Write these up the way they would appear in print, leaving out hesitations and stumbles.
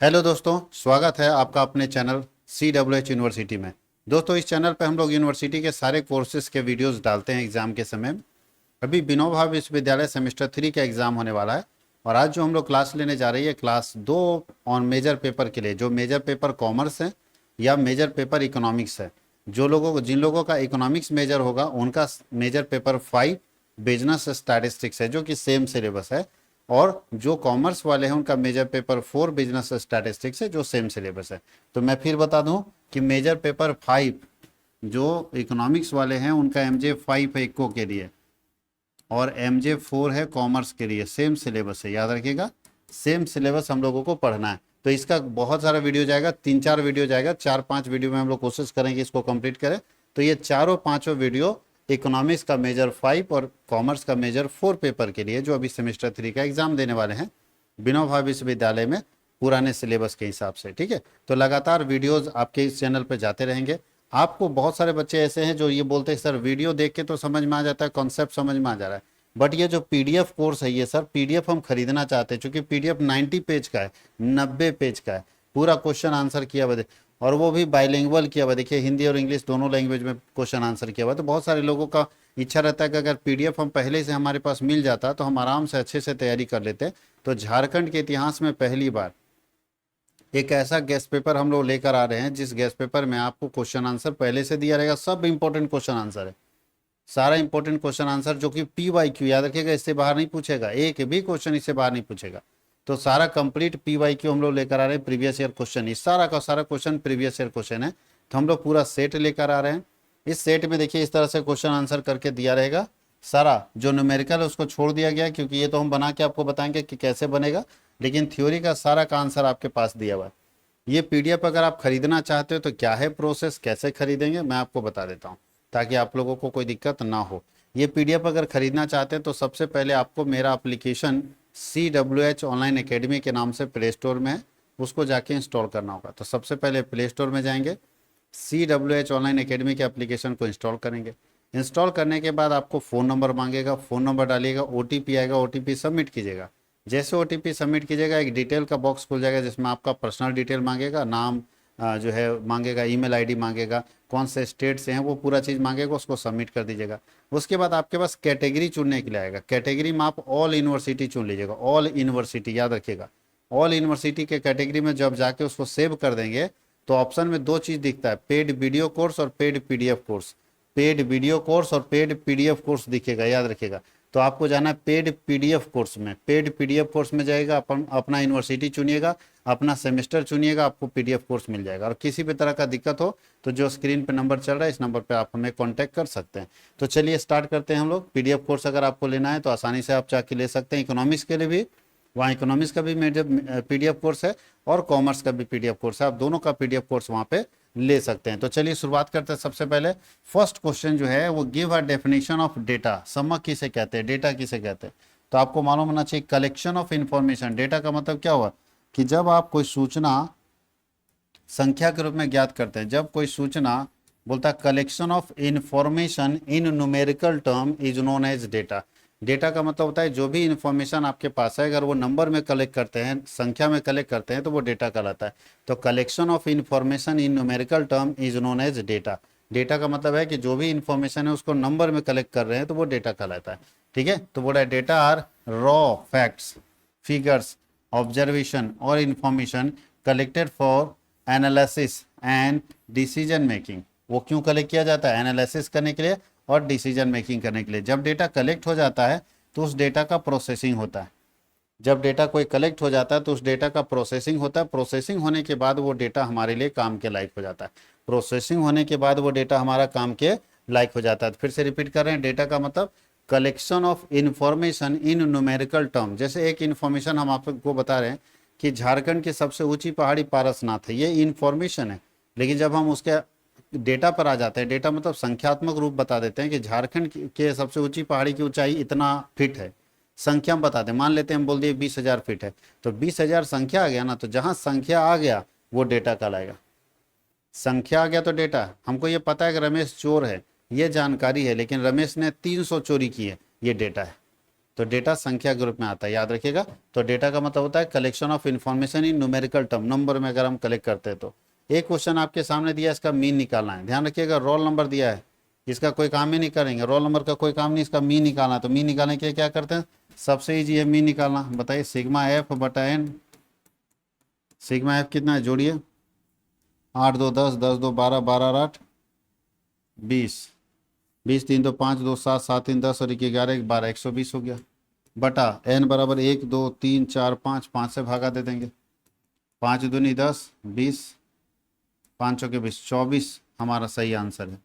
Hello दोस्तों, स्वागत है आपका अपने चैनल CWH यूनिवर्सिटी में। दोस्तों, इस चैनल पर हम लोग यूनिवर्सिटी के सारे कोर्सेज के वीडियोस डालते हैं एग्जाम के समय। अभी विनोबा विश्वविद्यालय सेमेस्टर 3 का एग्जाम होने वाला है और आज जो हम लोग क्लास लेने जा रही है क्लास 2 ऑन मेजर पेपर के लिए, जो मेजर पेपर कॉमर्स है या मेजर पेपर इकोनॉमिक्स है। जिन लोगों का इकोनॉमिक्स मेजर होगा उनका मेजर पेपर 5 बिजनेस स्टैटिस्टिक्स है, जो कि सेम सिलेबस है। और जो कॉमर्स वाले हैं उनका मेजर पेपर 4 बिजनेस स्टैटिस्टिक्स है, जो सेम सिलेबस है। तो मैं फिर बता दूं कि मेजर पेपर 5 जो इकोनॉमिक्स वाले हैं उनका MJ5 है इको के लिए और MJ4 है कॉमर्स के लिए। सेम सिलेबस है, याद रखिएगा, सेम सिलेबस हम लोगों को पढ़ना है। तो इसका बहुत सारा वीडियो जाएगा, 3-4 वीडियो जाएगा, 4-5 वीडियो में हम लोग कोशिश करेंगे इसको कंप्लीट करें। तो ये चारों पांचों वीडियो इकोनॉमिक्स का मेजर 5 और कॉमर्स का मेजर 4 पेपर के लिए, जो अभी सेमेस्टर 3 का एग्जाम देने वाले हैं विनोबा विश्वविद्यालय में पुराने सिलेबस के हिसाब से। ठीक है, तो लगातार वीडियोस आपके इस चैनल पर जाते रहेंगे। आपको बहुत सारे बच्चे ऐसे हैं जो ये बोलते हैं सर वीडियो देख के तो समझ में आ जाता है, कॉन्सेप्ट समझ में आ जा रहा है, बट ये जो PDF कोर्स है ये सर PDF हम खरीदना चाहते हैं, क्योंकि PDF 90 पेज का है, 90 पेज का है, पूरा क्वेश्चन आंसर किया हुआ, और वो भी बाइलिंगुअल किया हुआ। देखिए, हिंदी और इंग्लिश दोनों लैंग्वेज में क्वेश्चन आंसर किया हुआ। तो बहुत सारे लोगों का इच्छा रहता है कि अगर PDF हम पहले से हमारे पास मिल जाता तो हम आराम से अच्छे से तैयारी कर लेते। तो झारखंड के इतिहास में पहली बार एक ऐसा गेस्ट पेपर हम लोग लेकर आ रहे हैं जिस गेस्ट पेपर में आपको क्वेश्चन आंसर पहले से दिया रहेगा। सब इंपॉर्टेंट क्वेश्चन आंसर है, सारा इंपॉर्टेंट क्वेश्चन आंसर, जो कि PYQ, याद रखिएगा, इससे बाहर नहीं पूछेगा, एक भी क्वेश्चन इससे बाहर नहीं पूछेगा। तो सारा कंप्लीट PYQ हम लोग लेकर आ रहे हैं, प्रीवियस ईयर क्वेश्चन, इस सारा का सारा क्वेश्चन प्रीवियस ईयर क्वेश्चन है। तो हम लोग पूरा सेट लेकर आ रहे हैं। इस सेट में देखिए इस तरह से क्वेश्चन आंसर करके दिया रहेगा। सारा जो न्यूमेरिकल है उसको छोड़ दिया गया है, क्योंकि ये तो हम बना के आपको बताएंगे कि कैसे बनेगा, लेकिन थ्योरी का सारा का आंसर आपके पास दिया हुआ है। ये PDF अगर आप खरीदना चाहते हो तो क्या है प्रोसेस, कैसे खरीदेंगे, मैं आपको बता देता हूँ ताकि आप लोगों को कोई दिक्कत ना हो। ये PDF अगर खरीदना चाहते हैं तो सबसे पहले आपको मेरा एप्लीकेशन CWH ऑनलाइन एकेडमी के नाम से प्ले स्टोर में है, उसको जाके इंस्टॉल करना होगा। तो सबसे पहले प्ले स्टोर में जाएंगे, CWH ऑनलाइन एकेडमी के एप्लीकेशन को इंस्टॉल करेंगे। इंस्टॉल करने के बाद आपको फ़ोन नंबर मांगेगा, फ़ोन नंबर डालिएगा, OTP आएगा, OTP सबमिट कीजिएगा। जैसे OTP सबमिट कीजिएगा एक डिटेल का बॉक्स खुल जाएगा जिसमें आपका पर्सनल डिटेल मांगेगा, नाम जो है मांगेगा, ईमेल आईडी मांगेगा, कौन से स्टेट से हैं वो पूरा चीज़ मांगेगा, उसको सबमिट कर दीजिएगा। उसके बाद आपके पास कैटेगरी चुनने के लिए आएगा। कैटेगरी में आप ऑल यूनिवर्सिटी चुन लीजिएगा, ऑल यूनिवर्सिटी, याद रखिएगा। ऑल यूनिवर्सिटी के कैटेगरी में जब जाके उसको सेव कर देंगे तो ऑप्शन में दो चीज़ दिखता है, पेड वीडियो कोर्स और paid PDF course. Paid video course और पेड PDF कोर्स दिखेगा, याद रखिएगा। तो आपको जाना है पेड PDF कोर्स में। पेड PDF कोर्स में जाएगा, अपना यूनिवर्सिटी चुनिएगा, अपना सेमेस्टर चुनिएगा, आपको PDF कोर्स मिल जाएगा। और किसी भी तरह का दिक्कत हो तो जो स्क्रीन पे नंबर चल रहा है इस नंबर पे आप हमें कांटेक्ट कर सकते हैं। तो चलिए स्टार्ट करते हैं हम लोग। PDF कोर्स अगर आपको लेना है तो आसानी से आप जाके ले सकते हैं। इकोनॉमिक्स के लिए भी वहाँ इकोनॉमिक्स का भी मेजर PDF कोर्स है और कॉमर्स का भी PDF कोर्स है, आप दोनों का PDF कोर्स वहाँ पे ले सकते हैं। तो चलिए शुरुआत करते हैं। सबसे पहले फर्स्ट क्वेश्चन जो है वो give a definition of data. समक किसे कहते हैं, डेटा किसे कहते हैं, तो आपको मालूम होना चाहिए। कलेक्शन ऑफ इंफॉर्मेशन, डेटा का मतलब क्या हुआ कि जब आप कोई सूचना संख्या के रूप में ज्ञात करते हैं, जब कोई सूचना बोलता है collection of information in numerical term is known as data. Data का मतलब होता है जो भी इंफॉर्मेशन आपके पास है अगर वो नंबर में कलेक्ट करते हैं, संख्या में कलेक्ट करते हैं तो वो डेटा कहलाता है। तो collection of information in numerical term is known as data. Data का मतलब है कि जो भी इंफॉर्मेशन है उसको नंबर में कलेक्ट कर रहे हैं तो वो डेटा कहलाता है। ठीक है, तो बोला data are raw facts, figures, observation और information collected for analysis and decision making. वो क्यों कलेक्ट किया जाता है, एनालिसिस करने के लिए और डिसीजन मेकिंग करने के लिए। जब डेटा कलेक्ट हो जाता है तो उस डेटा का प्रोसेसिंग होता है। जब डेटा कोई कलेक्ट हो जाता है तो उस डेटा का प्रोसेसिंग होता है। प्रोसेसिंग होने के बाद वो डेटा हमारे लिए काम के लायक हो जाता है। प्रोसेसिंग होने के बाद वो डेटा हमारा काम के लायक हो जाता है। फिर से रिपीट कर रहे हैं, डेटा का मतलब collection of information in numerical term. जैसे एक इंफॉर्मेशन हम आपको बता रहे हैं कि झारखंड की सबसे ऊंची पहाड़ी पारसनाथ है, ये इंफॉर्मेशन है। लेकिन जब हम उसके डेटा पर आ जाते हैं, डेटा मतलब संख्यात्मक रूप बता देते हैं कि झारखंड के सबसे ऊंची पहाड़ी की ऊंचाई इतना फीट है, संख्या हम बता दें, मान लेते हैं हम बोल दिए 20,000 फीट है, तो 20,000 संख्या आ गया ना, तो जहां संख्या आ गया वो डेटा कहलाएगा। संख्या आ गया तो डेटा। हमको ये पता है कि रमेश चोर है, ये जानकारी है, लेकिन रमेश ने 300 चोरी की है, ये डेटा है। तो डेटा संख्या ग्रुप में आता है, याद रखिएगा। तो डेटा का मतलब होता है collection of information in numerical term, number में अगर हम कलेक्ट करते हैं तो। एक क्वेश्चन आपके सामने दिया है, इसका मीन निकालना है। ध्यान रखिएगा, रोल नंबर दिया है, इसका कोई काम ही नहीं करेंगे, रोल नंबर का कोई काम नहीं, इसका मीन निकालना है। तो मीन निकालने के लिए क्या करते हैं, सबसे ईजी है मीन निकालना। बताइए सिग्मा एफ बटा एन, सिग्मा एफ कितना है, जोड़िए, 8 2 10, 10 2 12, 12 8 20, 20 3 2 5, 2 7, 7 3 10 और 1 11, 1 12, 120 हो गया। बटा एन बराबर 1 2 3 4 5, 5 से भागा दे देंगे, 5 दूनी 10, 20, 5 चौके 20, 24 हमारा सही आंसर है।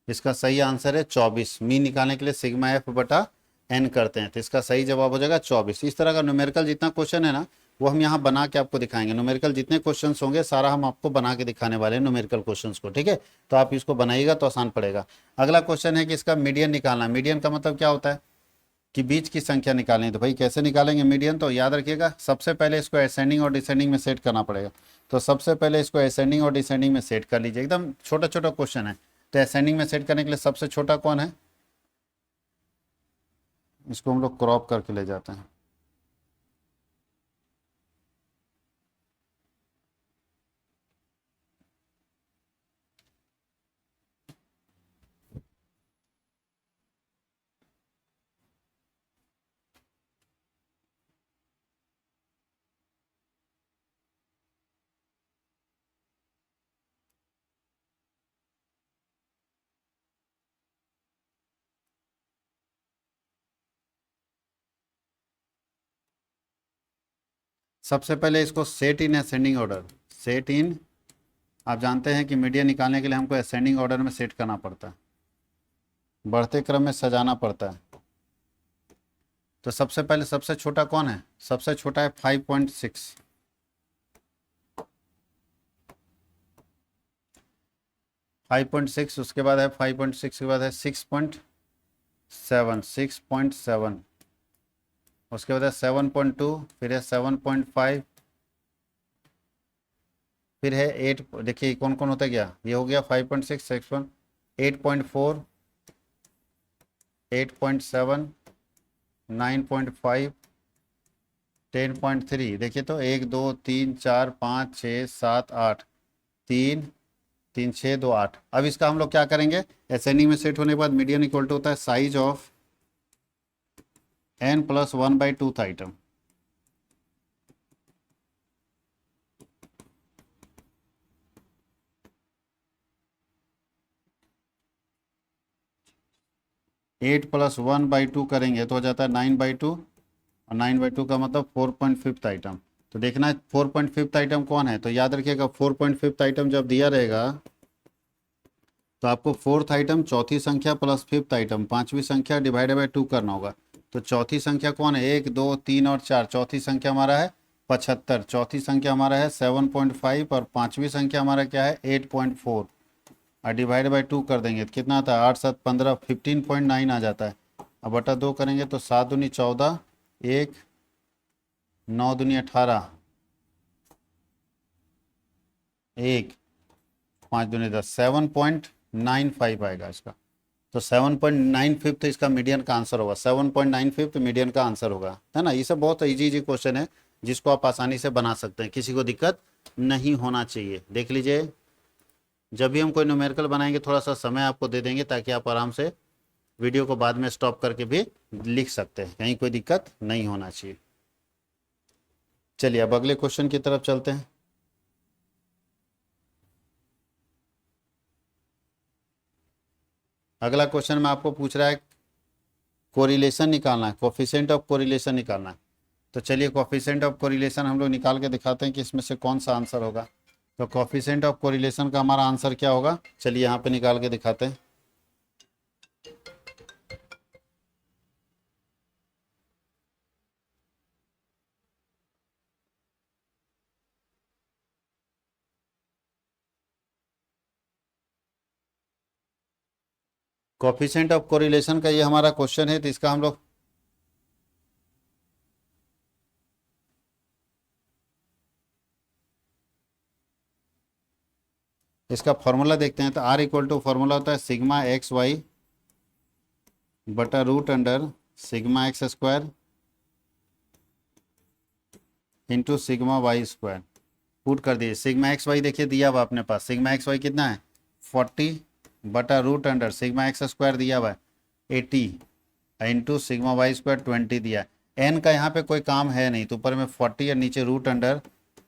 इसका सही आंसर है 24। मीन निकालने के लिए सिग्मा एफ बटा एन करते हैं, तो इसका सही जवाब हो जाएगा 24। इस तरह का न्यूमेरिकल जितना क्वेश्चन है ना, वो हम यहाँ बना के आपको दिखाएंगे। न्यूमेरिकल जितने क्वेश्चंस होंगे सारा हम आपको बना के दिखाने वाले हैं न्यूमेरिकल क्वेश्चंस को, ठीक है। तो आप इसको बनाइएगा तो आसान पड़ेगा। अगला क्वेश्चन है कि इसका मीडियन निकालना है। मीडियन का मतलब क्या होता है कि बीच की संख्या निकालनी है। तो भाई कैसे निकालेंगे मीडियन, तो याद रखिएगा सबसे पहले इसको असेंडिंग और डिसेंडिंग में सेट करना पड़ेगा। तो सबसे पहले इसको असेंडिंग और डिसेंडिंग में सेट कर लीजिए, एकदम छोटा छोटा क्वेश्चन है। तो असेंडिंग में सेट करने के लिए सबसे छोटा कौन है, इसको हम लोग क्रॉप करके ले जाते हैं। सबसे पहले इसको set in ascending order, set in, आप जानते हैं कि मीडियन निकालने के लिए हमको असेंडिंग ऑर्डर में सेट करना पड़ता है, बढ़ते क्रम में सजाना पड़ता है। तो सबसे पहले सबसे छोटा कौन है, सबसे छोटा है 5.6, 5.6, उसके बाद है 5.6 के बाद है 6.7, 6.7, उसके बाद है 7.2, फिर है 7.5, फिर है 8। देखिए कौन कौन होता गया, ये हो गया 5.6, 6, 8.4, 8.7, 9.5, 10.3। देखिए तो 1 2 3 4 5 6 7 8, 3 3 6 2 8। अब इसका हम लोग क्या करेंगे, असेंडिंग में सेट होने के बाद मीडियन इक्वल टू होता है size of n plus 1/2 item. Eight plus 1/2 करेंगे तो हो जाता है 9/2, और 9/2 का मतलब 4.5 आइटम। तो देखना है 4.5 आइटम कौन है, तो याद रखिएगा 4.5 आइटम जब दिया रहेगा तो आपको फोर्थ आइटम चौथी संख्या प्लस फिफ्थ आइटम पांचवी संख्या डिवाइडेड बाय 2 करना होगा। तो चौथी संख्या कौन है, 1 2 3 और 4, चौथी संख्या हमारा है 75, चौथी संख्या हमारा है 7.5 और पांचवी संख्या हमारा क्या है 8.4, और डिवाइड बाई 2 कर देंगे तो कितना आता है 8 7 15, 15.9 आ जाता है। अब बटा 2 करेंगे तो 7 दूनी 14, 1 9 दूनी 18, 1 5 दूनी 10, 7.95 आएगा इसका। तो 7.95 तो इसका मीडियन का आंसर होगा, 7.95 तो मीडियन का आंसर होगा, है ना। ये सब बहुत इजी इजी क्वेश्चन है जिसको आप आसानी से बना सकते हैं, किसी को दिक्कत नहीं होना चाहिए। देख लीजिए, जब भी हम कोई न्यूमेरिकल बनाएंगे थोड़ा सा समय आपको दे देंगे ताकि आप आराम से वीडियो को बाद में स्टॉप करके भी लिख सकते हैं, कहीं कोई दिक्कत नहीं होना चाहिए। चलिए अब अगले क्वेश्चन की तरफ चलते हैं। अगला क्वेश्चन में आपको पूछ रहा है कोरिलेशन निकालना है, कोफिशिएंट ऑफ कोरिलेशन निकालना है। तो चलिए कोफिशिएंट ऑफ कोरिलेशन हम लोग निकाल के दिखाते हैं कि इसमें से कौन सा आंसर होगा। तो कोफिशिएंट ऑफ कोरिलेशन का हमारा आंसर क्या होगा, चलिए यहाँ पे निकाल के दिखाते हैं। कोफिशिएंट ऑफ कोरिलेशन का ये हमारा क्वेश्चन है, तो इसका हम लोग इसका फॉर्मूला देखते हैं। तो R इक्वल टू फॉर्मूला होता है सिग्मा एक्स वाई बटा root under sigma X square into sigma Y square. Put कर दिए सिग्मा एक्स वाई, देखिए दिया हुआ अपने पास सिग्मा एक्स वाई कितना है 40 बटा root under sigma X square दिया हुआ है 80 इंटू सिग्मा वाई स्क्वायर 20 दिया। एन का यहाँ पे कोई काम है नहीं, तो ऊपर में 40 और नीचे रूट अंडर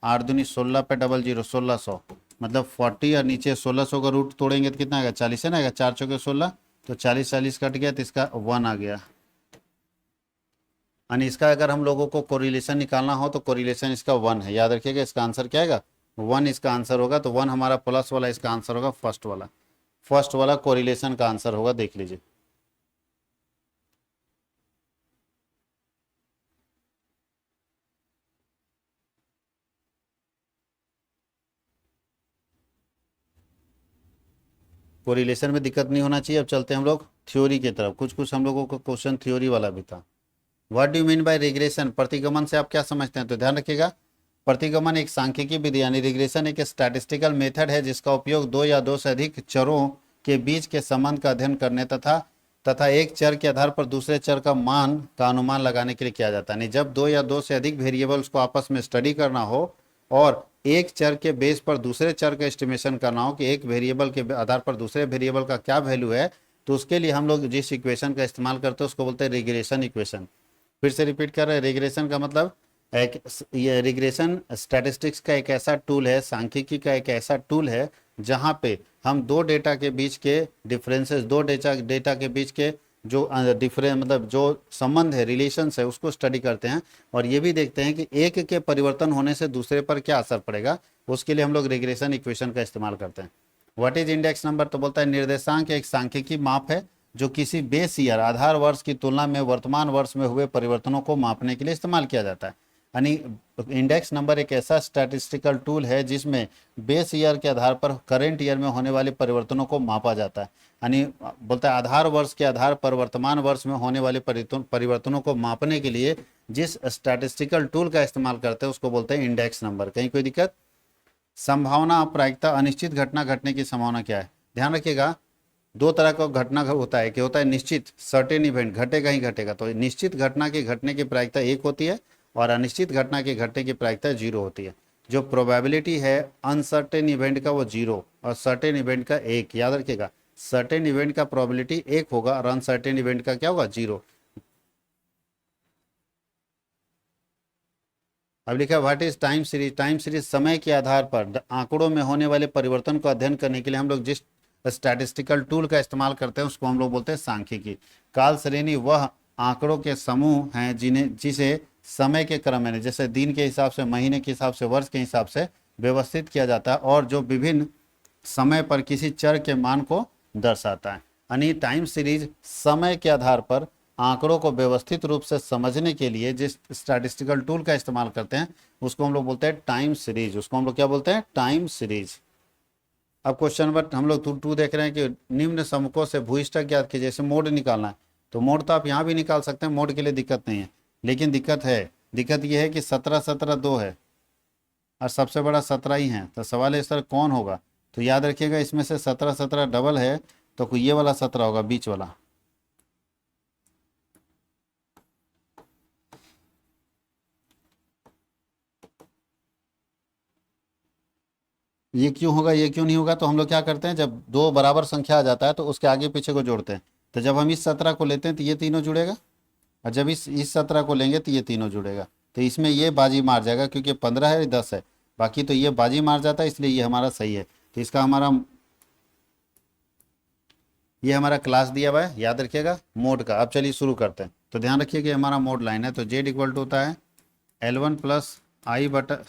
8 दूनी 16 पे डबल जीरो 1600, मतलब 40 और नीचे 1600 का रूट तोड़ेंगे तो कितना आएगा 40 है ना, आएगा 4 चौके 16, तो 40 40 कट गया तो इसका 1 आ गया। यानी इसका अगर हम लोगों को कोरिलेशन निकालना हो तो कोरिलेशन इसका 1 है, याद रखिएगा इसका आंसर क्या आएगा 1 इसका आंसर होगा। तो 1 हमारा प्लस वाला इसका आंसर होगा, फर्स्ट वाला कोरिलेशन का आंसर होगा, देख लीजिए। कोरिलेशन में दिक्कत नहीं होना चाहिए। अब चलते हैं हम लोग थ्योरी की तरफ, कुछ कुछ हम लोगों को क्वेश्चन थ्योरी वाला भी था। What do you mean by regression, प्रतिगमन से आप क्या समझते हैं, तो ध्यान रखिएगा प्रतिगमन एक सांख्यिकी विधि यानी रिग्रेशन एक स्टैटिस्टिकल मेथड है जिसका उपयोग दो या दो से अधिक चरों के बीच के संबंध का अध्ययन करने तथा एक चर के आधार पर दूसरे चर का मान का अनुमान लगाने के लिए किया जाता है। जब दो या दो से अधिक वेरिएबल्स को आपस में स्टडी करना हो और एक चर के बेस पर दूसरे चर का एस्टिमेशन करना हो कि एक वेरिएबल के आधार पर दूसरे वेरिएबल का क्या वैल्यू है, तो उसके लिए हम लोग जिस इक्वेशन का इस्तेमाल करते हैं उसको बोलते हैं रिग्रेशन इक्वेशन। फिर से रिपीट कर रहे हैं, रिग्रेशन का मतलब ये रिग्रेशन स्टैटिस्टिक्स का एक ऐसा टूल है, सांख्यिकी का एक ऐसा टूल है जहां पे हम दो डेटा के बीच के डिफरेंसेस, दो डेटा के बीच के जो डिफरेंस मतलब जो संबंध है, रिलेशंस है, उसको स्टडी करते हैं और ये भी देखते हैं कि एक के परिवर्तन होने से दूसरे पर क्या असर पड़ेगा। उसके लिए हम लोग रिग्रेशन इक्वेशन का इस्तेमाल करते हैं। व्हाट इज इंडेक्स नंबर, तो बोलता है निर्देशांक एक सांख्यिकी माप है जो किसी बेस ईयर आधार वर्ष की तुलना में वर्तमान वर्ष में हुए परिवर्तनों को मापने के लिए इस्तेमाल किया जाता है। यानी इंडेक्स नंबर एक ऐसा स्टैटिस्टिकल टूल है जिसमें बेस ईयर के आधार पर करेंट ईयर में होने वाले परिवर्तनों को मापा जाता है। यानी बोलता है आधार वर्ष के आधार पर वर्तमान वर्ष में होने वाले परिवर्तनों को मापने के लिए जिस स्टैटिस्टिकल टूल का इस्तेमाल करते हैं उसको बोलते हैं इंडेक्स नंबर। कहीं कोई दिक्कत। संभावना प्रायिकता, अनिश्चित घटना घटने की संभावना क्या है, ध्यान रखिएगा दो तरह का घटना होता है कि होता है निश्चित सर्टेन इवेंट घटेगा ही घटेगा, तो निश्चित घटना के घटने की प्रायिकता 1 होती है और अनिश्चित घटना के घटने की प्रायिकता 0 होती है। जो प्रोबेबिलिटी है अनसर्टेन इवेंट का वो 0 और सर्टेन इवेंट का 1, याद रखिएगा सर्टेन इवेंट का प्रोबेबिलिटी 1 होगा और अनसर्टेन इवेंट का क्या होगा 0। अब लिखा what is time series, time series समय के आधार पर आंकड़ों में होने वाले परिवर्तन को अध्ययन करने के लिए हम लोग जिस स्टैटिस्टिकल टूल का इस्तेमाल करते हैं उसको हम लोग बोलते हैं सांख्यिकी। काल श्रेणी वह आंकड़ों के समूह हैं जिसे समय के क्रम में जैसे दिन के हिसाब से, महीने के हिसाब से, वर्ष के हिसाब से व्यवस्थित किया जाता है और जो विभिन्न समय पर किसी चर के मान को दर्शाता है। यानी टाइम सीरीज समय के आधार पर आंकड़ों को व्यवस्थित रूप से समझने के लिए जिस स्टैटिस्टिकल टूल का इस्तेमाल करते हैं उसको हम लोग बोलते हैं टाइम सीरीज, उसको हम लोग क्या बोलते हैं टाइम सीरीज। अब क्वेश्चन नंबर हम लोग 2 देख रहे हैं कि निम्न समकों से भूइष्ठक ज्ञात कीजिए, जैसे मोड निकालना है तो मोड तो आप यहाँ भी निकाल सकते हैं, मोड के लिए दिक्कत नहीं है, लेकिन दिक्कत यह है कि 17 17 2 है और सबसे बड़ा 17 ही है, तो सवाल है सर कौन होगा, तो याद रखिएगा इसमें से 17 17 डबल है तो ये वाला 17 होगा बीच वाला। ये क्यों होगा ये क्यों नहीं होगा, तो हम लोग क्या करते हैं जब दो बराबर संख्या आ जाता है तो उसके आगे पीछे को जोड़ते हैं। तो जब हम इस 17 को लेते हैं तो ये तीनों जुड़ेगा और जब इस 17 को लेंगे तो ये तीनों जुड़ेगा, तो इसमें ये बाजी मार जाएगा क्योंकि 15 है 10 है, बाकी तो ये बाजी मार जाता है, इसलिए ये हमारा सही है। तो इसका ये हमारा क्लास दिया हुआ है, याद रखिएगा मोड का। अब चलिए शुरू करते हैं, तो ध्यान रखिए कि हमारा मोड लाइन है, तो जेड इक्वल टू होता है L1 प्लस आई बटा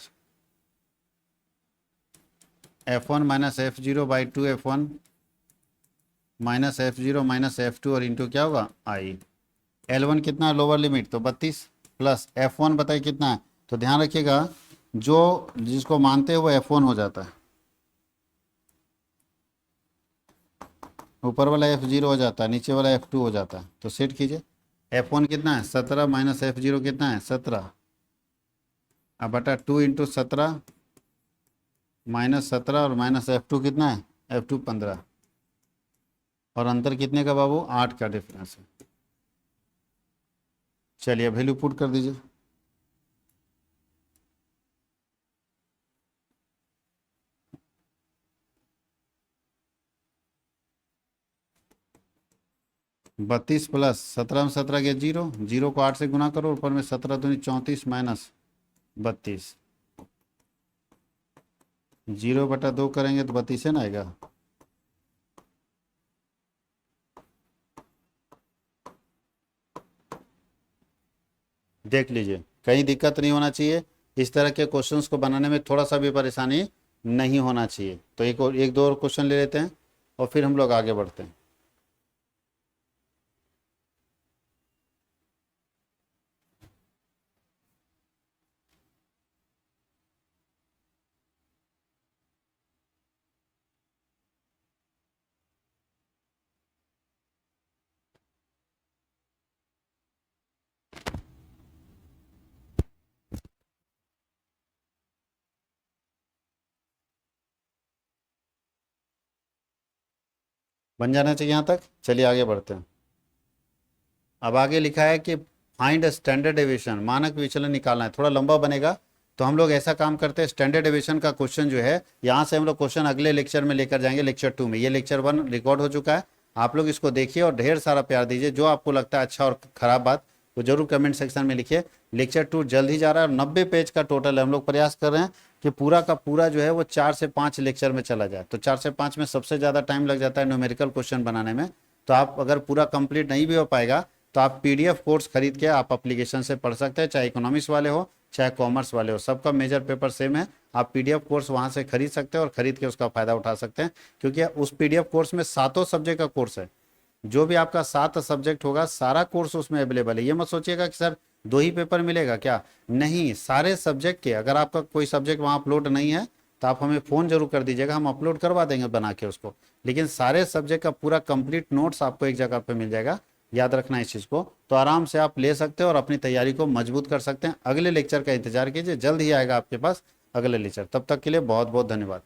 F1 minus F0 by 2 F1 minus F0 minus F2 और इंटू क्या होगा आई। L1 कितना है लोअर लिमिट तो 32 प्लस F1 बताइए कितना है, तो ध्यान रखिएगा जो जिसको मानते हैं वो F1 हो जाता है, ऊपर वाला F0 हो जाता है, नीचे वाला F2 हो जाता है। तो सेट कीजिए F1 कितना है 17 माइनस F0 कितना है 17 अब बटा 2 इंटू 17 माइनस 17 और माइनस F2 कितना है F2 15 और अंतर कितने का बाबू 8 का डिफरेंस है। चलिए वैल्यू पुट कर दीजिए। बत्तीस प्लस 17 में 17 गया जीरो, जीरो को 8 से गुना करो, ऊपर में 17 दूनी 34 माइनस 32, जीरो बटा 2 करेंगे तो 32 है ना आएगा। देख लीजिए, कहीं दिक्कत नहीं होना चाहिए। इस तरह के क्वेश्चंस को बनाने में थोड़ा सा भी परेशानी नहीं होना चाहिए। तो एक दो और क्वेश्चन ले लेते हैं और फिर हम लोग आगे बढ़ते हैं। बन जाना चाहिए यहाँ तक। चलिए आगे बढ़ते हैं। अब आगे लिखा है कि फाइंड स्टैंडर्ड डेविएशन, मानक विचलन निकालना है। थोड़ा लंबा बनेगा, तो हम लोग ऐसा काम करते हैं, स्टैंडर्ड डेविएशन का क्वेश्चन जो है यहाँ से हम लोग क्वेश्चन अगले लेक्चर में लेकर जाएंगे, लेक्चर 2 में। ये लेक्चर 1 रिकॉर्ड हो चुका है, आप लोग इसको देखिए और ढेर सारा प्यार दीजिए। जो आपको लगता है अच्छा और खराब बात वो जरूर कमेंट सेक्शन में लिखिए। लेक्चर 2 जल्द ही जा रहा है और 90 पेज का टोटल है। हम लोग प्रयास कर रहे हैं कि पूरा का पूरा जो है वो 4 से 5 लेक्चर में चला जाए। तो 4 से 5 में सबसे ज़्यादा टाइम लग जाता है न्यूमेरिकल क्वेश्चन बनाने में। तो आप अगर पूरा कंप्लीट नहीं भी हो पाएगा तो आप पीडीएफ कोर्स खरीद के आप एप्लीकेशन से पढ़ सकते हैं, चाहे इकोनॉमिक्स वाले हो चाहे कॉमर्स वाले हो, सबका मेजर पेपर सेम है। आप पीडीएफ कोर्स वहां से खरीद सकते हैं और खरीद के उसका फायदा उठा सकते हैं, क्योंकि उस पीडीएफ कोर्स में 7 सब्जेक्ट का कोर्स है। जो भी आपका 7 सब्जेक्ट होगा सारा कोर्स उसमें अवेलेबल है। ये मत सोचिएगा कि सर 2 ही पेपर मिलेगा क्या, नहीं, सारे सब्जेक्ट के। अगर आपका कोई सब्जेक्ट वहाँ अपलोड नहीं है तो आप हमें फ़ोन जरूर कर दीजिएगा, हम अपलोड करवा देंगे बना के उसको। लेकिन सारे सब्जेक्ट का पूरा कंप्लीट नोट्स आपको एक जगह पे मिल जाएगा, याद रखना इस चीज़ को। तो आराम से आप ले सकते हैं और अपनी तैयारी को मजबूत कर सकते हैं। अगले लेक्चर का इंतजार कीजिए, जल्द ही आएगा आपके पास अगले लेक्चर। तब तक के लिए बहुत बहुत धन्यवाद।